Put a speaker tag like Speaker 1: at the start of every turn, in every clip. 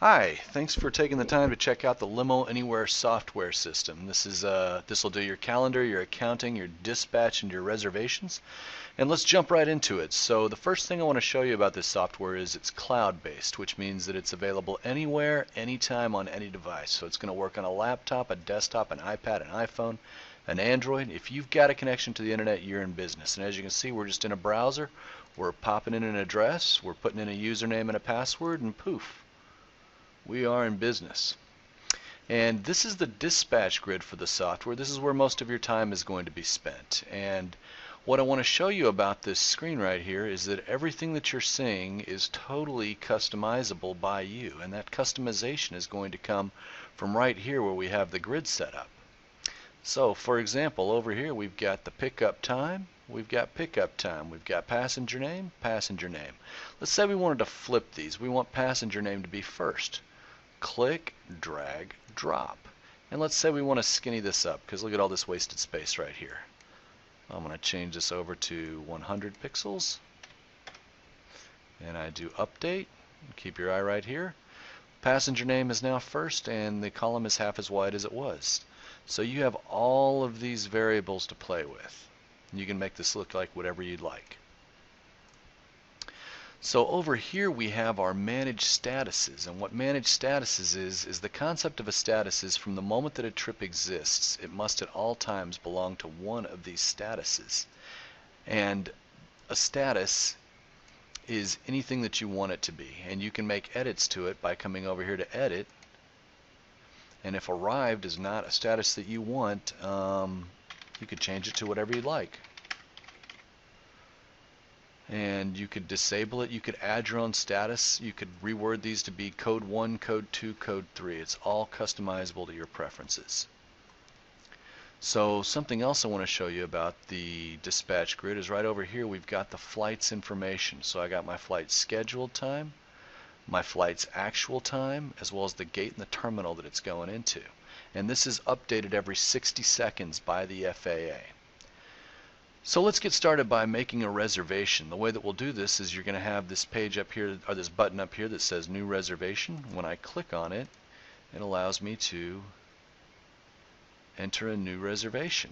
Speaker 1: Hi, thanks for taking the time to check out the Limo Anywhere software system. This will do your calendar, your accounting, your dispatch, and your reservations. And let's jump right into it. So the first thing I want to show you about this software is it's cloud-based, which means that it's available anywhere, anytime on any device. So it's going to work on a laptop, a desktop, an iPad, an iPhone, an Android. If you've got a connection to the internet, you're in business. And as you can see, we're just in a browser. We're popping in an address, we're putting in a username and a password, and poof, we are in business. And this is the dispatch grid for the software. This is where most of your time is going to be spent. And what I want to show you about this screen right here is that everything that you're seeing is totally customizable by you. And that customization is going to come from right here where we have the grid set up. So for example, over here we've got the pickup time, we've got pickup time, we've got passenger name, passenger name. Let's say we wanted to flip these. We want passenger name to be first. Click, drag, drop. And let's say we want to skinny this up because look at all this wasted space right here. I'm going to change this over to 100 pixels. And I do update. Keep your eye right here. Passenger name is now first and the column is half as wide as it was. So you have all of these variables to play with. You can make this look like whatever you'd like. So over here we have our managed statuses, and what managed statuses is the concept of a status is from the moment that a trip exists, it must at all times belong to one of these statuses. And a status is anything that you want it to be, and you can make edits to it by coming over here to edit. And if arrived is not a status that you want, you could change it to whatever you'd like. And you could disable it, you could add your own status, you could reword these to be code 1, code 2, code 3. It's all customizable to your preferences. So something else I want to show you about the dispatch grid is right over here we've got the flight's information. So I got my flight scheduled time, my flight's actual time, as well as the gate and the terminal that it's going into. And this is updated every 60 seconds by the FAA. So let's get started by making a reservation. The way that we'll do this is you're going to have this page up here, or this button up here that says New Reservation. When I click on it, it allows me to enter a new reservation.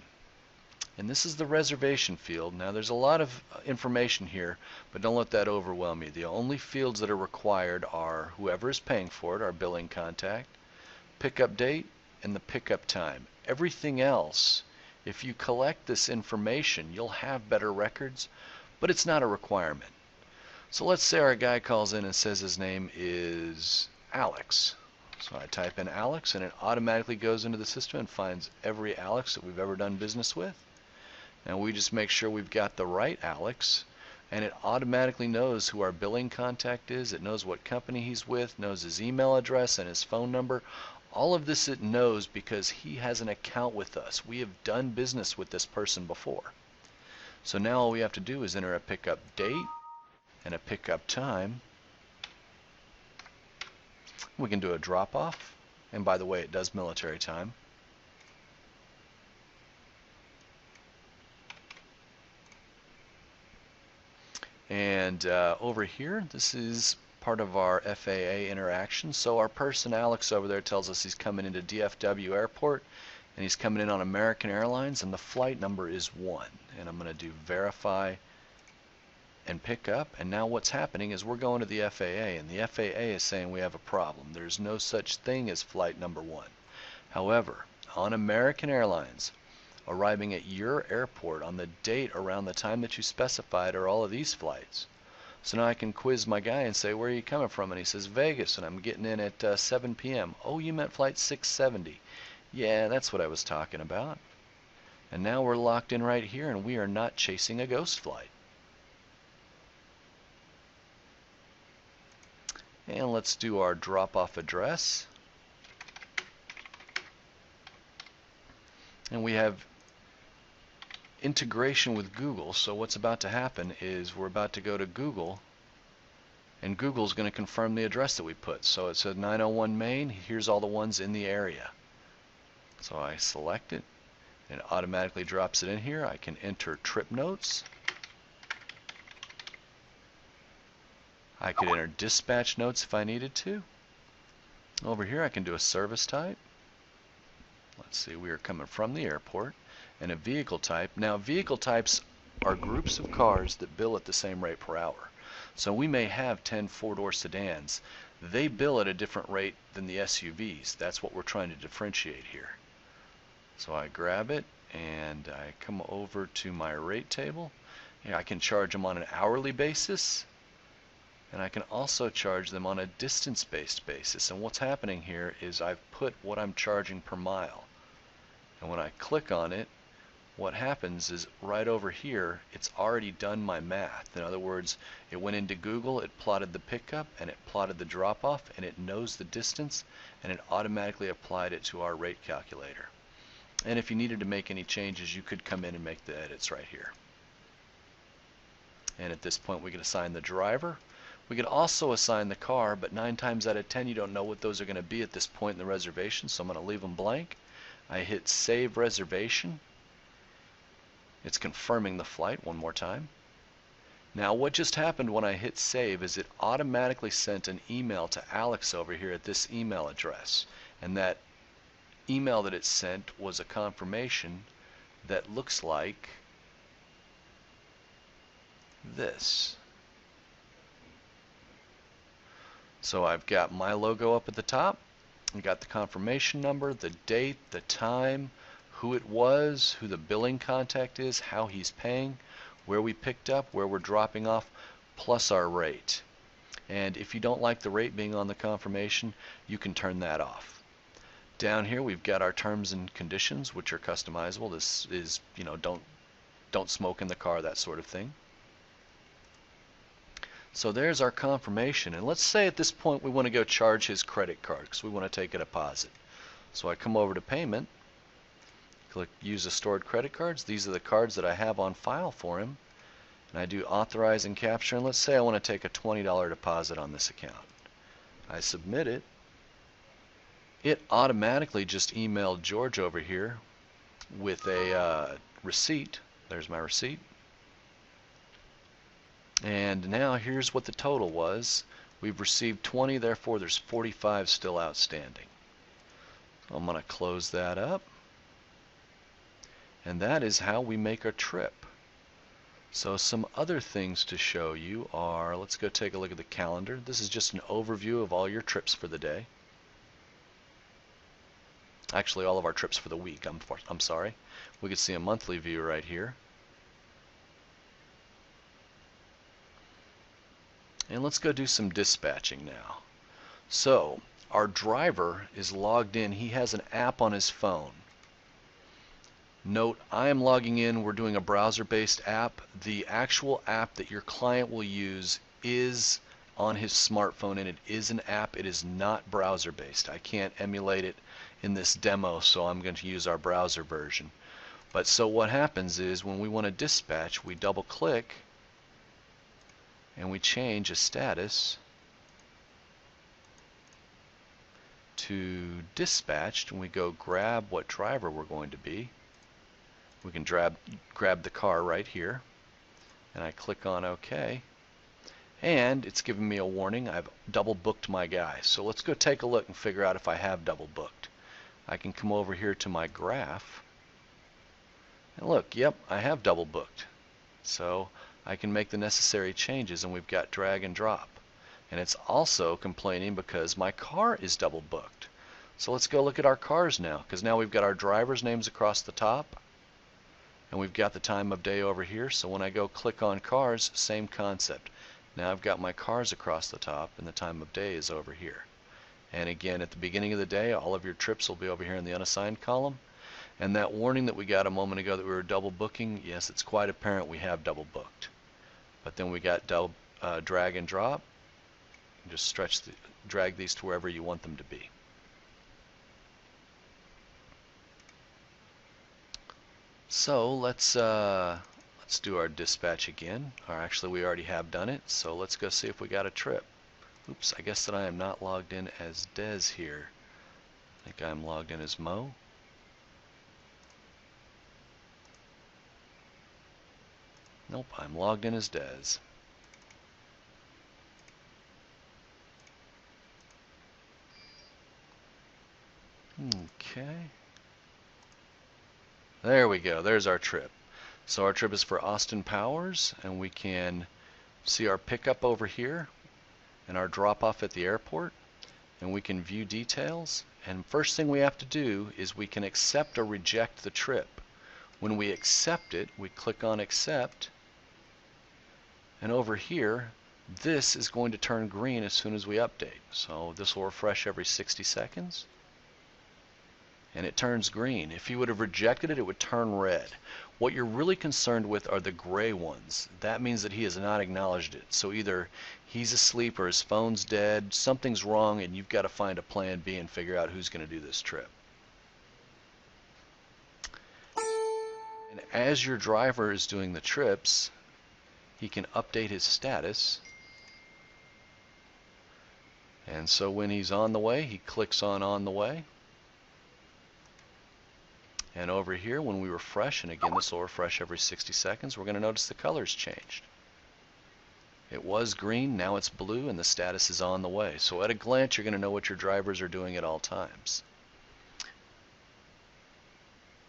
Speaker 1: And this is the reservation field. Now there's a lot of information here, but don't let that overwhelm you. The only fields that are required are whoever is paying for it, our billing contact, pickup date, and the pickup time. Everything else, if you collect this information, you'll have better records, but it's not a requirement. So let's say our guy calls in and says his name is Alex. So I type in Alex and it automatically goes into the system and finds every Alex that we've ever done business with. And we just make sure we've got the right Alex, and it automatically knows who our billing contact is, it knows what company he's with, knows his email address and his phone number. All of this it knows because he has an account with us. We have done business with this person before. So now all we have to do is enter a pickup date and a pickup time. We can do a drop-off, and by the way, it does military time. And over here, this is part of our FAA interaction. So our person Alex over there tells us he's coming into DFW Airport and he's coming in on American Airlines and the flight number is 1. And I'm going to do verify and pick up, and now what's happening is we're going to the FAA and the FAA is saying we have a problem. There's no such thing as flight number 1. However, on American Airlines, arriving at your airport on the date around the time that you specified are all of these flights. So now I can quiz my guy and say, where are you coming from? And he says, Vegas, and I'm getting in at 7 p.m. Oh, you meant flight 670. Yeah, that's what I was talking about. And now we're locked in right here, and we are not chasing a ghost flight. And let's do our drop-off address. And we have integration with Google, so what's about to happen is we're about to go to Google and Google's going to confirm the address that we put. So it said 901 Main, here's all the ones in the area. So I select it and it automatically drops it in here. I can enter trip notes. I could enter dispatch notes if I needed to. Over here I can do a service type. Let's see, we are coming from the airport. And a vehicle type. Now vehicle types are groups of cars that bill at the same rate per hour. So we may have 10 four-door sedans. They bill at a different rate than the SUVs. That's what we're trying to differentiate here. So I grab it and I come over to my rate table. Yeah, I can charge them on an hourly basis, and I can also charge them on a distance-based basis. And what's happening here is I've put what I'm charging per mile. And when I click on it, what happens is right over here, it's already done my math. In other words, it went into Google, it plotted the pickup, and it plotted the drop-off, and it knows the distance, and it automatically applied it to our rate calculator. And if you needed to make any changes, you could come in and make the edits right here. And at this point, we can assign the driver. We could also assign the car, but 9 times out of 10, you don't know what those are going to be at this point in the reservation, so I'm going to leave them blank. I hit Save Reservation. It's confirming the flight one more time. Now, what just happened when I hit Save is it automatically sent an email to Alex over here at this email address. And that email that it sent was a confirmation that looks like this. So I've got my logo up at the top. I got the confirmation number, the date, the time, who it was, who the billing contact is, how he's paying, where we picked up, where we're dropping off, plus our rate. And if you don't like the rate being on the confirmation, you can turn that off. Down here we've got our terms and conditions, which are customizable. This is, you know, don't smoke in the car, that sort of thing. So there's our confirmation, and let's say at this point we want to go charge his credit card because we want to take a deposit. So I come over to payment, click use a stored credit cards. These are the cards that I have on file for him, and I do authorize and capture, and let's say I want to take a $20 deposit on this account. I submit it. It automatically just emailed George over here with a receipt. There's my receipt. And now here's what the total was. We've received 20, therefore there's 45 still outstanding. So I'm going to close that up. And that is how we make a trip. So some other things to show you are, let's go take a look at the calendar. This is just an overview of all your trips for the day. Actually, all of our trips for the week, I'm sorry. We can see a monthly view right here. And let's go do some dispatching now. So our driver is logged in. He has an app on his phone. Note, I am logging in. We're doing a browser-based app. The actual app that your client will use is on his smartphone, and it is an app. It is not browser-based. I can't emulate it in this demo, so I'm going to use our browser version. But so what happens is when we want to dispatch, we double-click and we change a status to dispatched, and we go grab what driver we're going to be. We can grab the car right here, and I click on OK, and it's giving me a warning. I've double booked my guy. So let's go take a look and figure out if I have double booked. I can come over here to my graph, and look, yep, I have double booked. So I can make the necessary changes, and we've got drag and drop. And it's also complaining because my car is double booked. So let's go look at our cars now, because now we've got our driver's names across the top, and we've got the time of day over here. So when I go click on cars, same concept. Now I've got my cars across the top, and the time of day is over here. And again, at the beginning of the day, all of your trips will be over here in the unassigned column. And that warning that we got a moment ago that we were double booking, yes, it's quite apparent we have double booked. But then we got drag and drop. Just drag these to wherever you want them to be. So let's do our dispatch again. Or actually, we already have done it. So let's go see if we got a trip. Oops, I guess that I am not logged in as Des here. I think I'm logged in as Mo. Nope, I'm logged in as Des. Okay. There we go. There's our trip. So our trip is for Austin Powers, and we can see our pickup over here and our drop-off at the airport, and we can view details. And first thing we have to do is we can accept or reject the trip. When we accept it, we click on accept, and over here this is going to turn green as soon as we update. So this will refresh every 60 seconds and it turns green. If you would have rejected it, it would turn red. What you're really concerned with are the gray ones. That means that he has not acknowledged it. So either he's asleep or his phone's dead, something's wrong, and you've got to find a plan B and figure out who's going to do this trip. And as your driver is doing the trips, he can update his status. And so when he's on the way, he clicks on the way. And over here, when we refresh, and again this will refresh every 60 seconds, we're going to notice the color's changed. It was green, now it's blue, and the status is on the way. So at a glance, you're going to know what your drivers are doing at all times.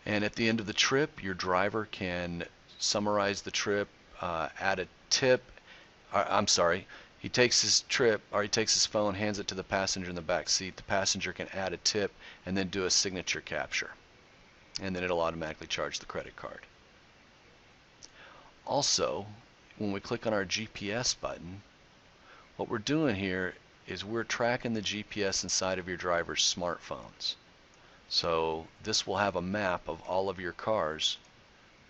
Speaker 1: And at the end of the trip, your driver can summarize the trip, add a tip. I'm sorry, he takes his trip, or he takes his phone, hands it to the passenger in the back seat. The passenger can add a tip and then do a signature capture. And then it'll automatically charge the credit card. Also, when we click on our GPS button, what we're doing here is we're tracking the GPS inside of your driver's smartphones. So this will have a map of all of your cars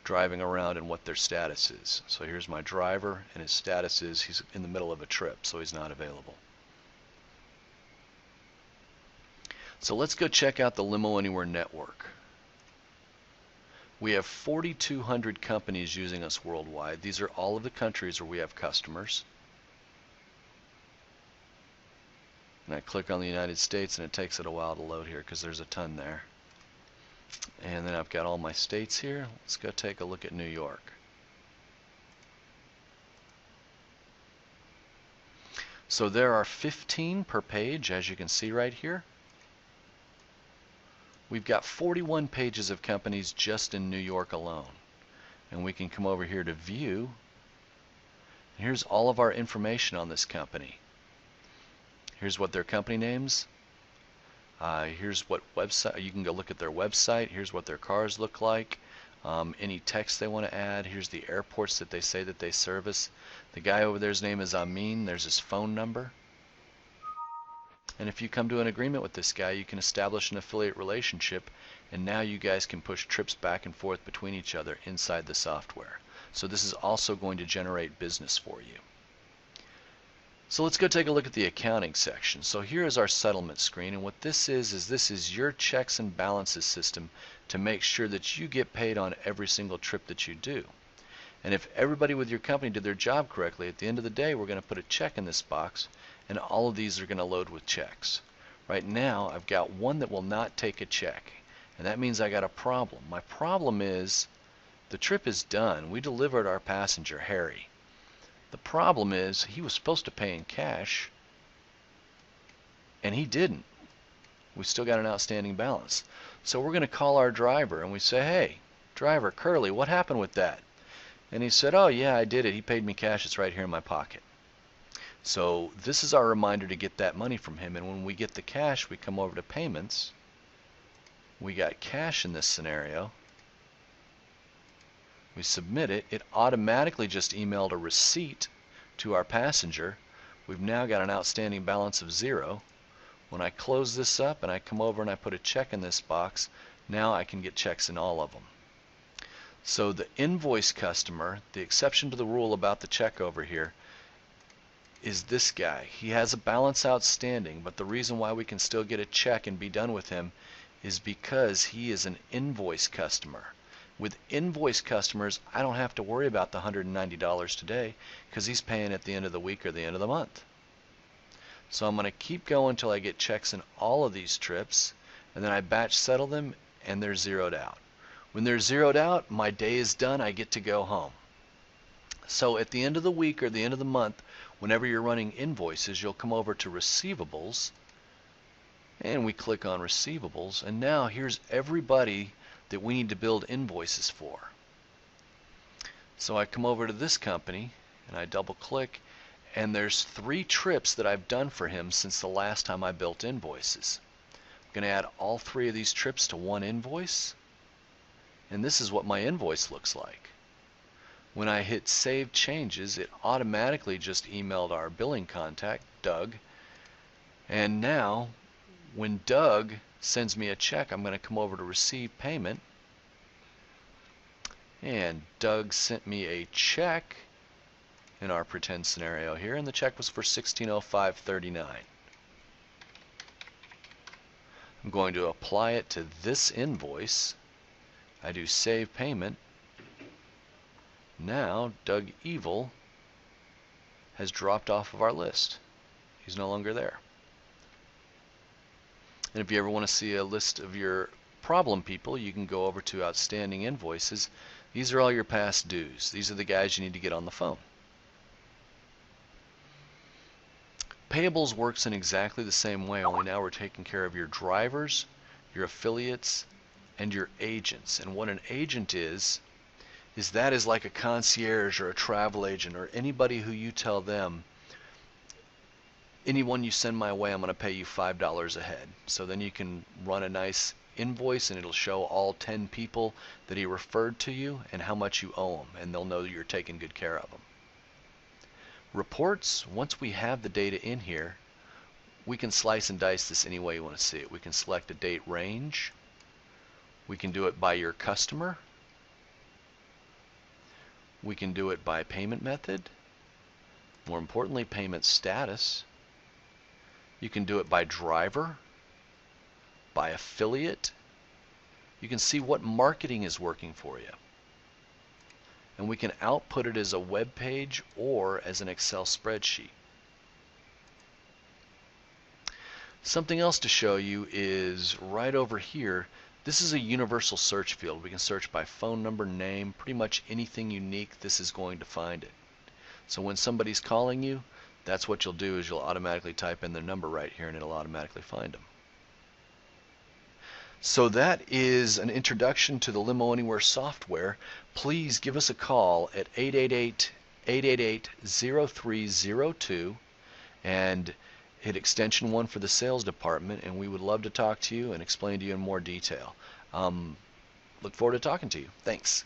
Speaker 1: driving around and what their status is. So here's my driver, and his status is he's in the middle of a trip, so he's not available. So let's go check out the Limo Anywhere network. We have 4,200 companies using us worldwide. These are all of the countries where we have customers. And I click on the United States, and it takes it a while to load here because there's a ton there. And then I've got all my states here. Let's go take a look at New York. So there are 15 per page, as you can see right here. We've got 41 pages of companies just in New York alone. And we can come over here to view. And here's all of our information on this company. Here's what their company names. Here's what website, you can go look at their website. Here's what their cars look like. Any text they want to add. Here's the airports that they say that they service. The guy over there's name is Amin. There's his phone number. And if you come to an agreement with this guy, you can establish an affiliate relationship, and now you guys can push trips back and forth between each other inside the software. So this is also going to generate business for you. So let's go take a look at the accounting section. So here is our settlement screen, and what this is your checks and balances system to make sure that you get paid on every single trip that you do. And if everybody with your company did their job correctly, at the end of the day, we're going to put a check in this box, and all of these are going to load with checks. Right now, I've got one that will not take a check, and that means I got a problem. My problem is the trip is done. We delivered our passenger, Harry. The problem is he was supposed to pay in cash, and he didn't. We still got an outstanding balance. So we're going to call our driver, and we say, hey, driver, Curly, what happened with that? And he said, oh yeah, I did it. He paid me cash. It's right here in my pocket. So this is our reminder to get that money from him. And when we get the cash, we come over to payments. We got cash in this scenario. We submit it. It automatically just emailed a receipt to our passenger. We've now got an outstanding balance of 0. When I close this up and I come over and I put a check in this box, now I can get checks in all of them. So the invoice customer, the exception to the rule about the check over here, is this guy. He has a balance outstanding, but the reason why we can still get a check and be done with him is because he is an invoice customer. With invoice customers, I don't have to worry about the $190 today because he's paying at the end of the week or the end of the month. So I'm going to keep going until I get checks in all of these trips, and then I batch settle them, and they're zeroed out. When they're zeroed out, my day is done. I get to go home. So at the end of the week or the end of the month, whenever you're running invoices, you'll come over to receivables, And we click on receivables, and now here's everybody that we need to build invoices for. So I come over to this company and I double click, and there's 3 trips that I've done for him since the last time I built invoices. I'm going to add all 3 of these trips to one invoice, and this is what my invoice looks like. When I hit Save Changes, it automatically just emailed our billing contact, Doug, and now when Doug sends me a check, I'm going to come over to Receive Payment, and Doug sent me a check in our pretend scenario here, and the check was for $1605.39. I'm going to apply it to this invoice. I do Save Payment. Now Doug Evil has dropped off of our list. He's no longer there. And if you ever want to see a list of your problem people, you can go over to Outstanding Invoices. These are all your past dues. These are the guys you need to get on the phone. Payables works in exactly the same way, only now we're taking care of your drivers, your affiliates, and your agents. And what an agent is that is like a concierge or a travel agent or anybody who you tell them, anyone you send my way, I'm going to pay you $5 a head. So then you can run a nice invoice and it'll show all 10 people that he referred to you and how much you owe them, and they'll know that you're taking good care of them. Reports, once we have the data in here, we can slice and dice this any way you want to see it. We can select a date range. We can do it by your customer. We can do it by payment method. More importantly, payment status. You can do it by driver, by affiliate. You can see what marketing is working for you. And we can output it as a web page or as an Excel spreadsheet. Something else to show you is right over here. This is a universal search field. We can search by phone number, name, pretty much anything unique, this is going to find it. So when somebody's calling you, that's what you'll do, is you'll automatically type in their number right here and it'll automatically find them. So that is an introduction to the Limo Anywhere software. Please give us a call at 888-888-0302 and hit extension 1 for the sales department, and we would love to talk to you and explain to you in more detail. Look forward to talking to you. Thanks.